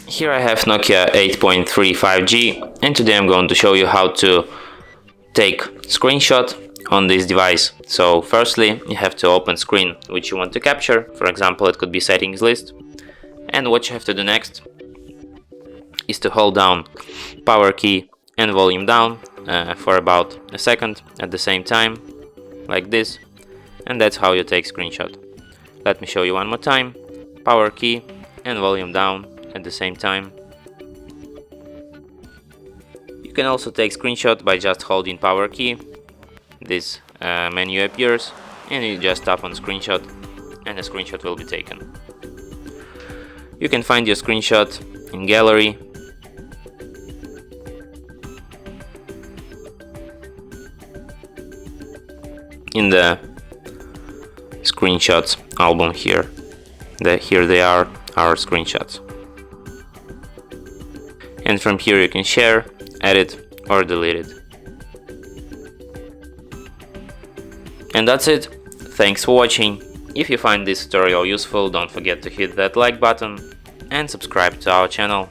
Here I have Nokia 8.3 5G, and today I'm going to show you how to take screenshot on this device. So firstly, you have to open screen which you want to capture. For example, it could be settings list. And what you have to do next is to hold down power key and volume down for about a second at the same time, like this. And that's how you take screenshot. Let me show you one more time. Power key and volume down at the same time. You can also take screenshot by just holding power key. This menu appears and you just tap on screenshot and a screenshot will be taken. You can find your screenshot in gallery, in the screenshots album here. Here they are, our screenshots. And from here you can share, edit or delete it. And that's it. Thanks for watching. If you find this tutorial useful, don't forget to hit that like button and subscribe to our channel.